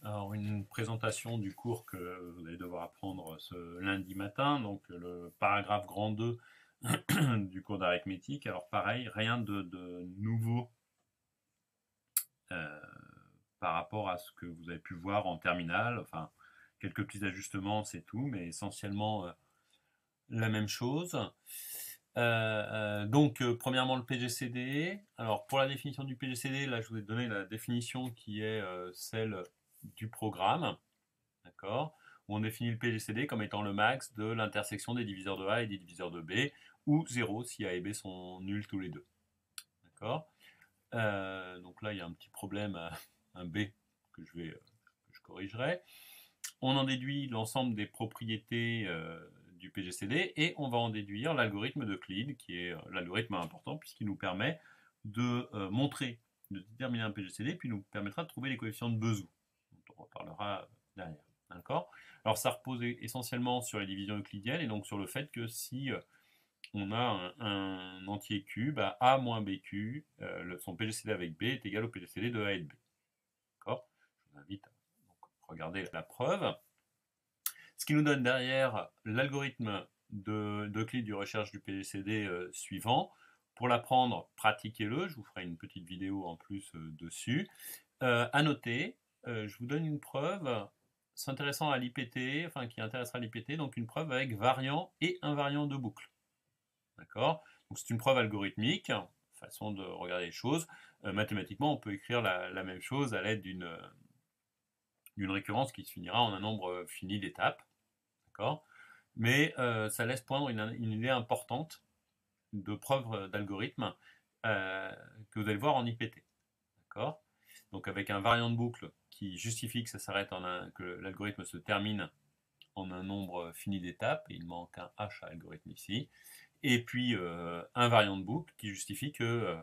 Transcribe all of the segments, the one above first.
Alors, une présentation du cours que vous allez devoir apprendre ce lundi matin, donc le paragraphe grand 2 du cours d'arithmétique. Alors pareil, rien de nouveau euh, par rapport à ce que vous avez pu voir en terminale. Enfin, quelques petits ajustements, c'est tout, mais essentiellement la même chose. Premièrement, le PGCD. Alors, pour la définition du PGCD, là, je vous ai donné la définition qui est celle du programme. D'accord, où on définit le PGCD comme étant le max de l'intersection des diviseurs de A et des diviseurs de B, ou 0 si A et B sont nuls tous les deux. D'accord, donc là, il y a un petit problème à un B que je corrigerai. On en déduit l'ensemble des propriétés du PGCD et on va en déduire l'algorithme d'Euclide, qui est l'algorithme important puisqu'il nous permet de montrer, de déterminer un PGCD, puis nous permettra de trouver les coefficients de Bezout, dont on reparlera derrière. D'accord. Alors ça repose essentiellement sur les divisions euclidiennes et donc sur le fait que si on a un entier Q, bah A moins BQ, son PGCD avec B est égal au PGCD de A et de B. D'accord. Je vous invite à regarder la preuve. Ce qui nous donne derrière l'algorithme d'Euclide du recherche du PGCD suivant. Pour l'apprendre, pratiquez-le. Je vous ferai une petite vidéo en plus dessus. À noter, je vous donne une preuve s'intéressant à l'IPT, enfin qui intéressera l'IPT, donc une preuve avec variant et invariant de boucle. D'accord. Donc c'est une preuve algorithmique, façon de regarder les choses. Mathématiquement, on peut écrire la même chose à l'aide d'une récurrence qui se finira en un nombre fini d'étapes. D'accord. Mais ça laisse poindre une idée importante de preuve d'algorithme que vous allez voir en IPT. D'accord. Donc avec un variant de boucle qui justifie que ça s'arrête que l'algorithme se termine en un nombre fini d'étapes, et il manque un H à l'algorithme ici, et puis un variant de boucle qui justifie que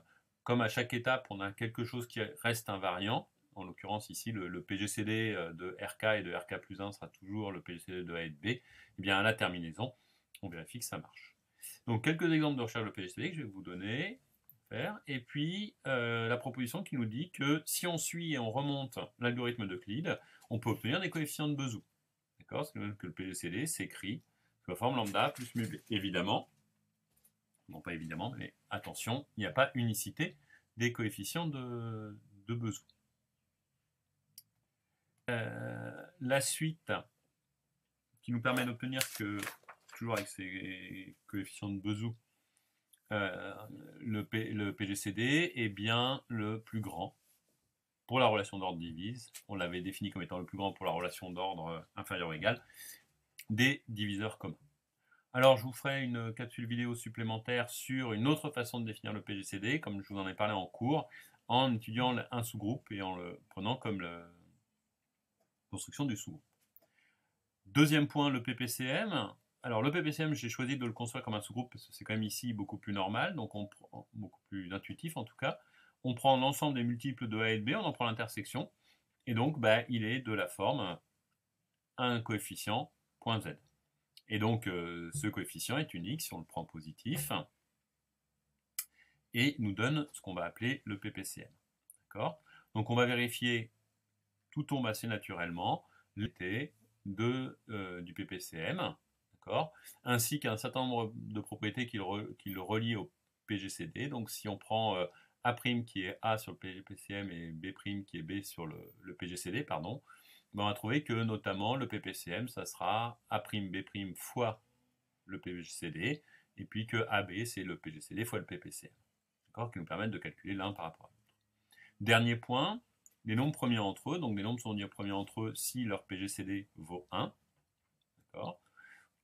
comme à chaque étape on a quelque chose qui reste invariant, en l'occurrence ici le PGCD de RK et de RK plus 1 sera toujours le PGCD de A et de B, et bien à la terminaison on vérifie que ça marche. Donc quelques exemples de recherche de PGCD que je vais vous donner. Et puis la proposition qui nous dit que si on suit et on remonte l'algorithme d'Euclide, on peut obtenir des coefficients de Bezout. D'accord. Ce qui veut dire que le PGCD s'écrit sous la forme lambda plus mu B. Évidemment, non pas évidemment, mais attention, il n'y a pas unicité des coefficients de Bezout. La suite qui nous permet d'obtenir que, toujours avec ces coefficients de Bezout, le PGCD est bien le plus grand pour la relation d'ordre divise. On l'avait défini comme étant le plus grand pour la relation d'ordre inférieur ou égal des diviseurs communs. Alors, je vous ferai une capsule vidéo supplémentaire sur une autre façon de définir le PGCD, comme je vous en ai parlé en cours, en étudiant un sous-groupe et en le prenant comme la construction du sous-groupe. Deuxième point, le PPCM. Alors, le PPCM, j'ai choisi de le construire comme un sous-groupe parce que c'est quand même ici beaucoup plus normal, donc beaucoup plus intuitif en tout cas. On prend l'ensemble des multiples de A et de B, on en prend l'intersection, et donc il est de la forme un coefficient point Z. Et donc, ce coefficient est unique si on le prend positif et nous donne ce qu'on va appeler le PPCM. D'accord. Donc, on va vérifier, tout tombe assez naturellement, l'été du PPCM, d'accord, ainsi qu'un certain nombre de propriétés qui le relient au PGCD. Donc, si on prend A' qui est A sur le PPCM et B' qui est B sur le PGCD, pardon, on va trouver que notamment le PPCM, ça sera A'B' fois le PGCD, et puis que AB, c'est le PGCD fois le PPCM, qui nous permettent de calculer l'un par rapport à l'autre. Dernier point, les nombres premiers entre eux, donc les nombres sont premiers entre eux si leur PGCD vaut 1, d'accord,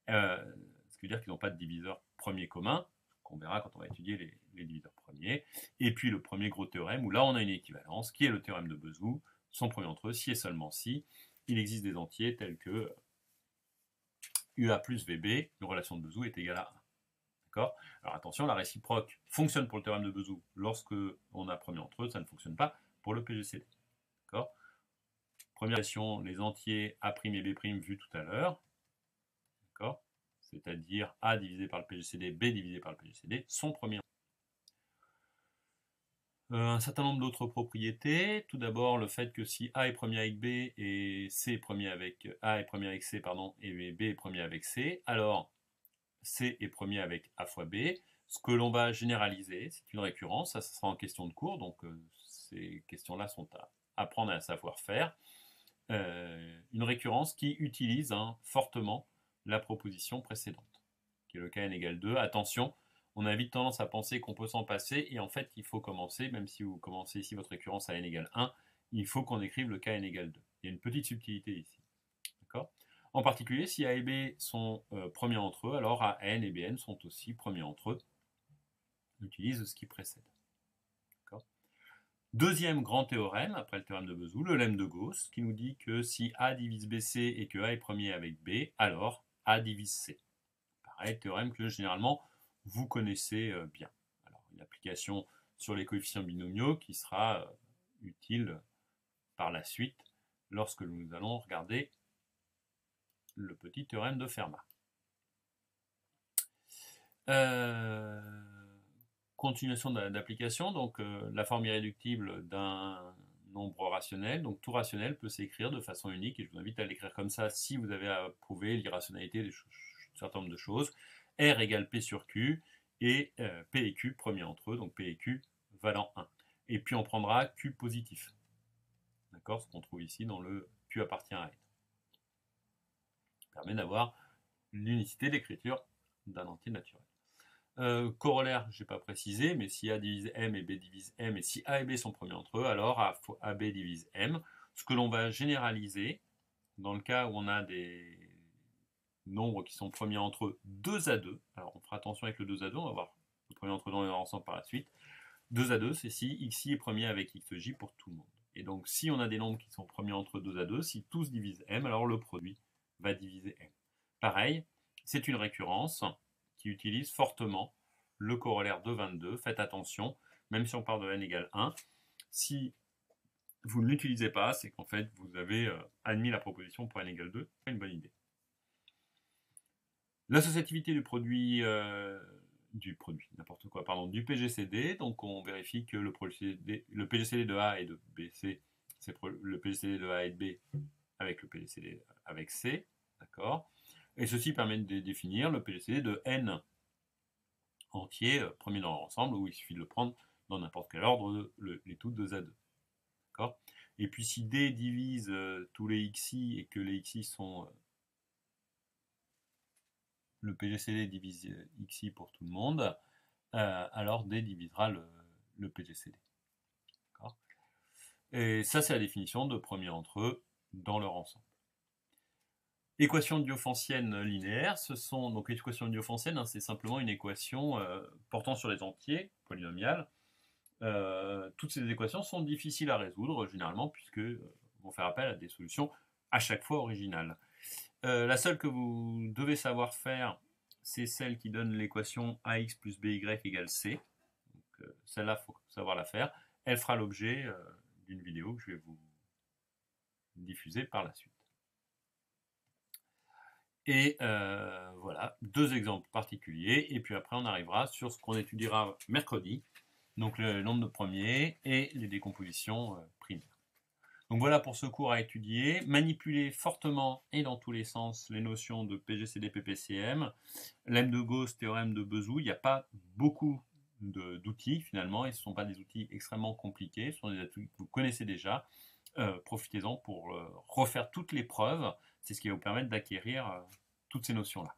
ce qui veut dire qu'ils n'ont pas de diviseur premier commun, qu'on verra quand on va étudier les diviseurs premiers, et puis le premier gros théorème, où là on a une équivalence, qui est le théorème de Bezout, son premier entre eux, si et seulement si, il existe des entiers tels que UA plus VB, une relation de Bezout est égale à 1. D'accord. Alors attention, la réciproque fonctionne pour le théorème de Bezout lorsque on a premier entre eux, ça ne fonctionne pas pour le PGCD. D'accord. Première relation, les entiers A' et B' vus tout à l'heure. D'accord. C'est-à-dire A divisé par le PGCD, B divisé par le PGCD, sont premiers. Un certain nombre d'autres propriétés. Tout d'abord, le fait que si A est premier avec B et C est premier avec A est premier avec C, pardon, et B est premier avec C, alors C est premier avec A fois B. Ce que l'on va généraliser, c'est une récurrence, ça sera en question de cours, donc ces questions-là sont à apprendre à savoir faire. Une récurrence qui utilise fortement la proposition précédente, qui est le cas n égale 2. Attention, on a vite tendance à penser qu'on peut s'en passer, et en fait, il faut commencer, même si vous commencez ici votre récurrence à n égale 1, il faut qu'on écrive le cas n égale 2. Il y a une petite subtilité ici. D'accord ? En particulier, si A et B sont premiers entre eux, alors AN et BN sont aussi premiers entre eux. On utilise ce qui précède. Deuxième grand théorème, après le théorème de Bezout, le lemme de Gauss, qui nous dit que si A divise BC et que A est premier avec B, alors A divise C. Pareil, théorème que généralement vous connaissez bien. Alors, une application sur les coefficients binomiaux qui sera utile par la suite lorsque nous allons regarder le petit théorème de Fermat. Continuation d'application, donc la forme irréductible d'un nombre rationnel, donc tout rationnel peut s'écrire de façon unique, et je vous invite à l'écrire comme ça si vous avez à prouver l'irrationalité d'un certain nombre de choses. R égale P sur Q, et P et Q premiers entre eux, donc P et Q valant 1. Et puis on prendra Q positif, d'accord, ce qu'on trouve ici dans le Q appartient à N. Ça permet d'avoir l'unicité d'écriture d'un entier naturel. Corollaire, je n'ai pas précisé, mais si A divise M et B divise M, et si A et B sont premiers entre eux, alors AB divise M. Ce que l'on va généraliser, dans le cas où on a des nombres qui sont premiers entre eux 2 à 2, alors on fera attention avec le 2 à 2, on va voir le premier entre eux dans leur ensemble par la suite. 2 à 2, c'est si xi est premier avec xj pour tout le monde. Et donc si on a des nombres qui sont premiers entre 2 à 2, si tous divisent M, alors le produit va diviser M. Pareil, c'est une récurrence qui utilise fortement le corollaire de 22. Faites attention, même si on part de n égale 1, si vous ne l'utilisez pas, c'est qu'en fait vous avez admis la proposition pour n égale 2, c'est une bonne idée. L'associativité du produit, du PGCD, donc on vérifie que le PGCD de A et de BC, c'est le PGCD de A et de B avec le PGCD avec C, d'accord. Et ceci permet de définir le PGCD de N entier, premier dans leur ensemble, où il suffit de le prendre dans n'importe quel ordre, les tout 2 à 2. D'accord. Et puis si D divise tous les xi et que les xi sont... le PGCD divise xi pour tout le monde, alors D divisera le PGCD. Et ça, c'est la définition de premier entre eux dans leur ensemble. Équation diophantienne linéaire, donc l'équation diophantienne, c'est simplement une équation portant sur les entiers polynomiales. Toutes ces équations sont difficiles à résoudre généralement puisque vont faire appel à des solutions à chaque fois originales. La seule que vous devez savoir faire, c'est celle qui donne l'équation ax plus by égale c. Celle-là, il faut savoir la faire. Elle fera l'objet d'une vidéo que je vais vous diffuser par la suite. Et voilà, 2 exemples particuliers, et puis après on arrivera sur ce qu'on étudiera mercredi, donc le nombre de premiers et les décompositions primaires. Donc voilà pour ce cours à étudier. Manipulez fortement et dans tous les sens les notions de PGCD, PPCM, lemme de Gauss, théorème de Bezout. Il n'y a pas beaucoup d'outils finalement, et ce ne sont pas des outils extrêmement compliqués, ce sont des outils que vous connaissez déjà. Profitez-en pour refaire toutes les preuves, c'est ce qui va vous permettre d'acquérir toutes ces notions-là.